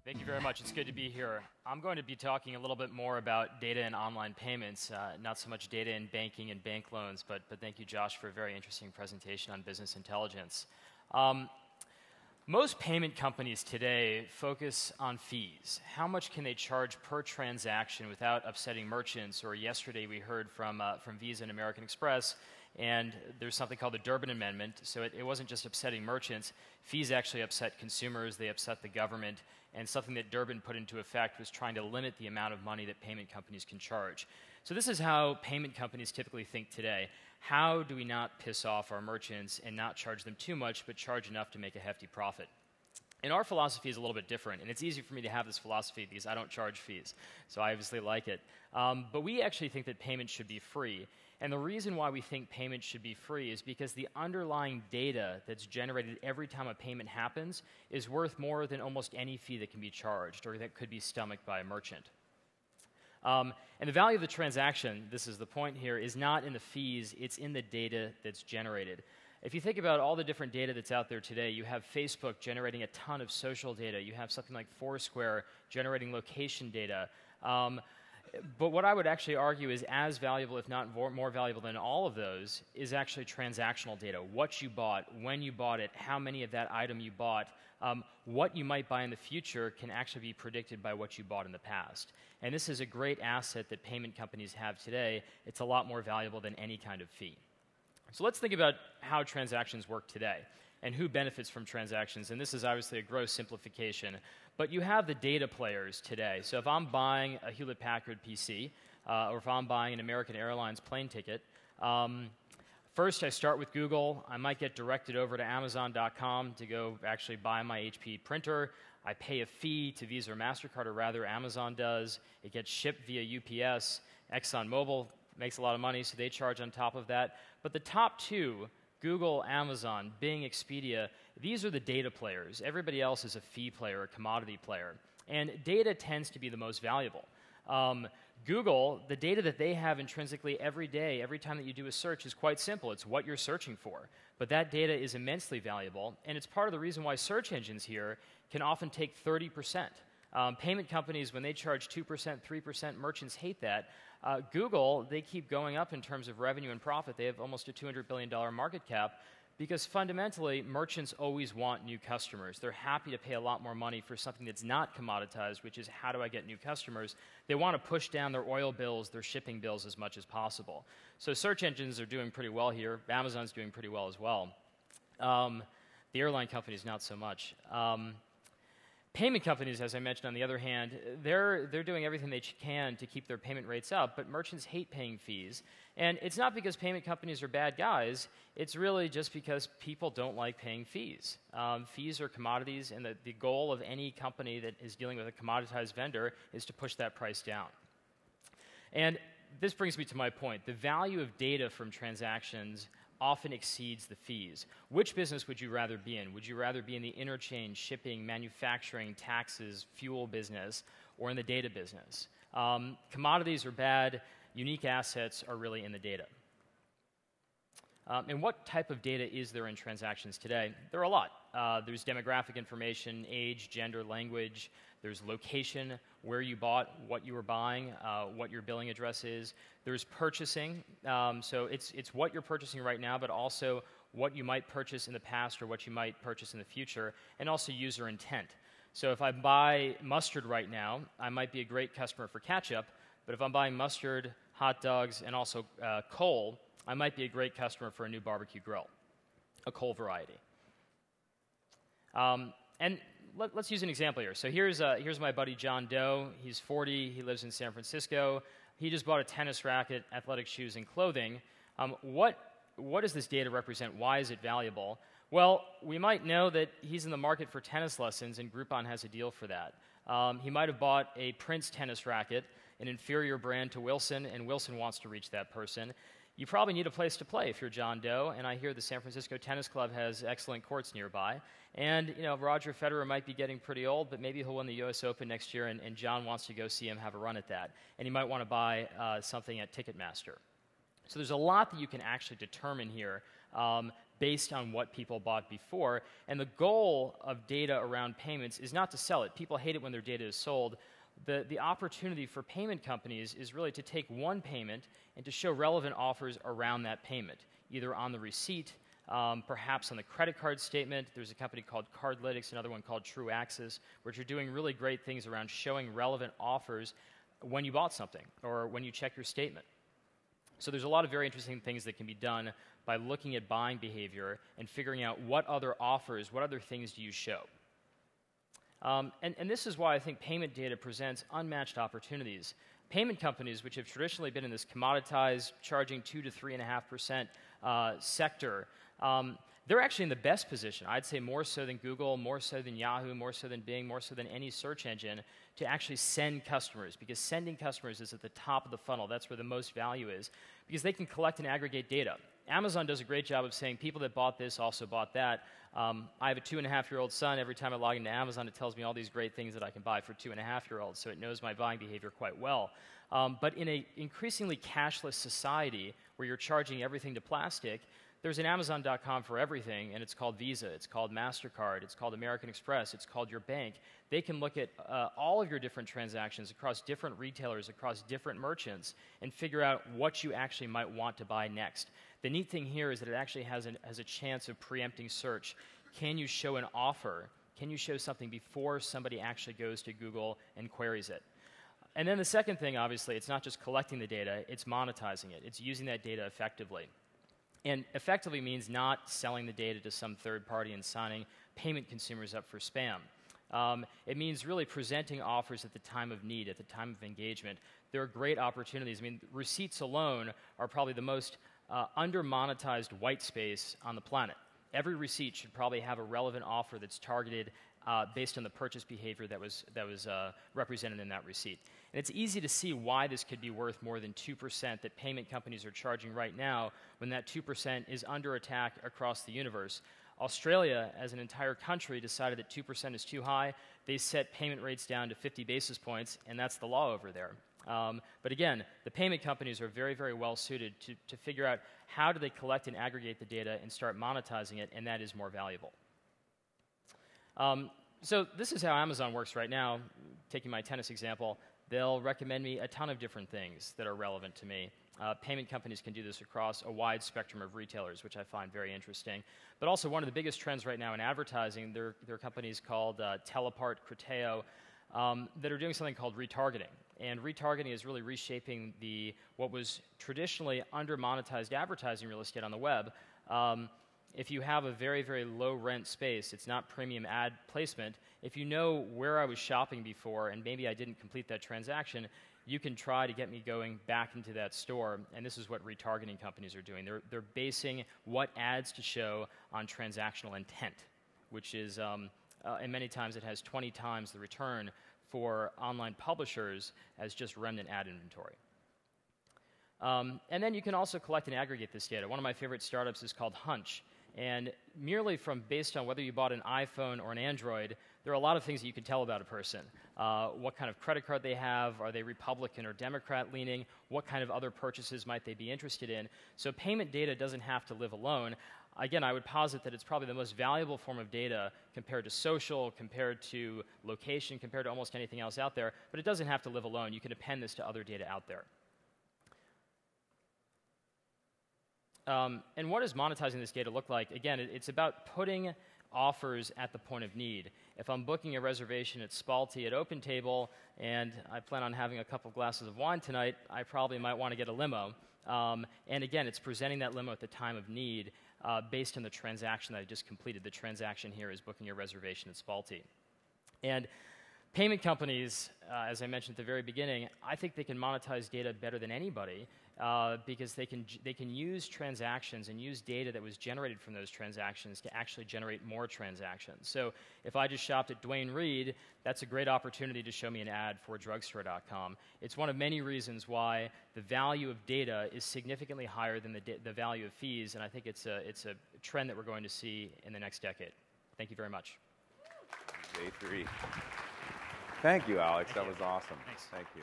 Thank you very much. It's good to be here. I'm going to be talking a little bit more about data and online payments, not so much data in banking and bank loans, but thank you, Josh, for a very interesting presentation on business intelligence. Most payment companies today focus on fees. How much can they charge per transaction without upsetting merchants? Or yesterday we heard from Visa and American Express, and there's something called the Durbin Amendment, so it wasn't just upsetting merchants. Fees actually upset consumers, they upset the government, and something that Durbin put into effect was trying to limit the amount of money that payment companies can charge. So this is how payment companies typically think today. How do we not piss off our merchants and not charge them too much, but charge enough to make a hefty profit? And our philosophy is a little bit different, and it's easy for me to have this philosophy because I don't charge fees, so I obviously like it. But we actually think that payments should be free. And the reason why we think payments should be free is because the underlying data that's generated every time a payment happens is worth more than almost any fee that can be charged or that could be stomached by a merchant. And the value of the transaction, this is the point here, is not in the fees, it's in the data that's generated. If you think about all the different data that's out there today, you have Facebook generating a ton of social data. You have something like Foursquare generating location data. But what I would actually argue is as valuable, if not more valuable than all of those, is actually transactional data. What you bought, when you bought it, how many of that item you bought, what you might buy in the future can actually be predicted by what you bought in the past. And this is a great asset that payment companies have today. It's a lot more valuable than any kind of fee. So let's think about how transactions work today and who benefits from transactions. And this is obviously a gross simplification. But you have the data players today. So if I'm buying a Hewlett-Packard PC, or if I'm buying an American Airlines plane ticket, first I start with Google. I might get directed over to Amazon.com to go actually buy my HP printer. I pay a fee to Visa or MasterCard, or rather Amazon does. It gets shipped via UPS. ExxonMobil makes a lot of money, so they charge on top of that. But the top two, Google, Amazon, Bing, Expedia, these are the data players. Everybody else is a fee player, a commodity player. And data tends to be the most valuable. Google, the data that they have intrinsically every day, every time that you do a search, is quite simple. It's what you're searching for. But that data is immensely valuable, and it's part of the reason why search engines here can often take 30%. Payment companies, when they charge 2%, 3%, merchants hate that. Google, they keep going up in terms of revenue and profit. They have almost a $200 billion market cap because fundamentally, merchants always want new customers. They're happy to pay a lot more money for something that's not commoditized, which is how do I get new customers? They want to push down their oil bills, their shipping bills as much as possible. So search engines are doing pretty well here. Amazon's doing pretty well as well. The airline companies, not so much. Payment companies, as I mentioned, on the other hand, they're doing everything they can to keep their payment rates up, but merchants hate paying fees. And it's not because payment companies are bad guys, it's really just because people don't like paying fees. Fees are commodities, and the goal of any company that is dealing with a commoditized vendor is to push that price down. And this brings me to my point. The value of data from transactions often exceeds the fees. Which business would you rather be in? Would you rather be in the interchange, shipping, manufacturing, taxes, fuel business, or in the data business? Commodities are bad. Unique assets are really in the data. And what type of data is there in transactions today? There are a lot. There's demographic information, age, gender, language. There's location, where you bought, what you were buying, what your billing address is. There's purchasing. So it's what you're purchasing right now, but also what you might purchase in the past or what you might purchase in the future, and also user intent. So if I buy mustard right now, I might be a great customer for ketchup, but if I'm buying mustard, hot dogs, and also coal, I might be a great customer for a new barbecue grill, a coal variety. And let's use an example here. So here's my buddy John Doe. He's 40. He lives in San Francisco. He just bought a tennis racket, athletic shoes, and clothing. What does this data represent? Why is it valuable? Well, we might know that he's in the market for tennis lessons, and Groupon has a deal for that. He might have bought a Prince tennis racket, an inferior brand to Wilson, and Wilson wants to reach that person. You probably need a place to play if you're John Doe, and I hear the San Francisco Tennis Club has excellent courts nearby. And Roger Federer might be getting pretty old, but maybe he'll win the US Open next year, and John wants to go see him have a run at that. And he might want to buy something at Ticketmaster. So there's a lot that you can actually determine here based on what people bought before. And the goal of data around payments is not to sell it. People hate it when their data is sold. The opportunity for payment companies is really to take one payment and to show relevant offers around that payment, either on the receipt, perhaps on the credit card statement. There's a company called Cardlytics, another one called TrueAxis, which are doing really great things around showing relevant offers when you bought something or when you check your statement. So there's a lot of very interesting things that can be done by looking at buying behavior and figuring out what other offers, what other things do you show. And this is why I think payment data presents unmatched opportunities. Payment companies, which have traditionally been in this commoditized, charging 2 to 3.5% sector, they're actually in the best position, I'd say more so than Google, more so than Yahoo, more so than Bing, more so than any search engine, to actually send customers, because sending customers is at the top of the funnel. That's where the most value is, because they can collect and aggregate data. Amazon does a great job of saying people that bought this also bought that. I have a 2.5-year-old son. Every time I log into Amazon, it tells me all these great things that I can buy for 2.5-year-olds, so it knows my buying behavior quite well. But in an increasingly cashless society where you're charging everything to plastic, there's an Amazon.com for everything, and it's called Visa, it's called MasterCard, it's called American Express, it's called your bank. They can look at all of your different transactions across different retailers, across different merchants, and figure out what you actually might want to buy next. The neat thing here is that it actually has a chance of preempting search. Can you show an offer? Can you show something before somebody actually goes to Google and queries it? And then the second thing, obviously, it's not just collecting the data, it's monetizing it. It's using that data effectively. And effectively means not selling the data to some third party and signing payment consumers up for spam. It means really presenting offers at the time of need, at the time of engagement. There are great opportunities. I mean, receipts alone are probably the most under-monetized white space on the planet. Every receipt should probably have a relevant offer that's targeted based on the purchase behavior that was represented in that receipt. And it's easy to see why this could be worth more than 2% that payment companies are charging right now when that 2% is under attack across the universe. Australia, as an entire country, decided that 2% is too high. They set payment rates down to 50 basis points, and that's the law over there. But again, the payment companies are very, very well suited to figure out how do they collect and aggregate the data and start monetizing it, and that is more valuable. So this is how Amazon works right now. Taking my tennis example, they'll recommend me a ton of different things that are relevant to me. Payment companies can do this across a wide spectrum of retailers, which I find very interesting. But also one of the biggest trends right now in advertising, there are companies called Telepart, Criteo, that are doing something called retargeting. And retargeting is really reshaping what was traditionally under-monetized advertising real estate on the web. If you have a very, very low rent space, it's not premium ad placement. If you know where I was shopping before and maybe I didn't complete that transaction, you can try to get me going back into that store. And this is what retargeting companies are doing. They're basing what ads to show on transactional intent, which is, and many times it has 20 times the return for online publishers as just remnant ad inventory. And then you can also collect and aggregate this data. One of my favorite startups is called Hunch. And merely based on whether you bought an iPhone or an Android, there are a lot of things that you can tell about a person. What kind of credit card they have, are they Republican or Democrat leaning, what kind of other purchases might they be interested in. So payment data doesn't have to live alone. Again, I would posit that it's probably the most valuable form of data compared to social, compared to location, compared to almost anything else out there, but it doesn't have to live alone. You can append this to other data out there. And what does monetizing this data look like? Again, it's about putting offers at the point of need. If I'm booking a reservation at Spalti at OpenTable and I plan on having a couple glasses of wine tonight, I probably might want to get a limo. And again, it's presenting that limo at the time of need based on the transaction that I just completed. The transaction here is booking a reservation at Spalti. And payment companies, as I mentioned at the very beginning, I think they can monetize data better than anybody because they can use transactions and use data that was generated from those transactions to actually generate more transactions. So if I just shopped at Duane Reade, that's a great opportunity to show me an ad for drugstore.com. It's one of many reasons why the value of data is significantly higher than the value of fees, and I think it's a trend that we're going to see in the next decade. Thank you very much. Day 3. Thank you, Alex. That was awesome. Thanks. Thank you.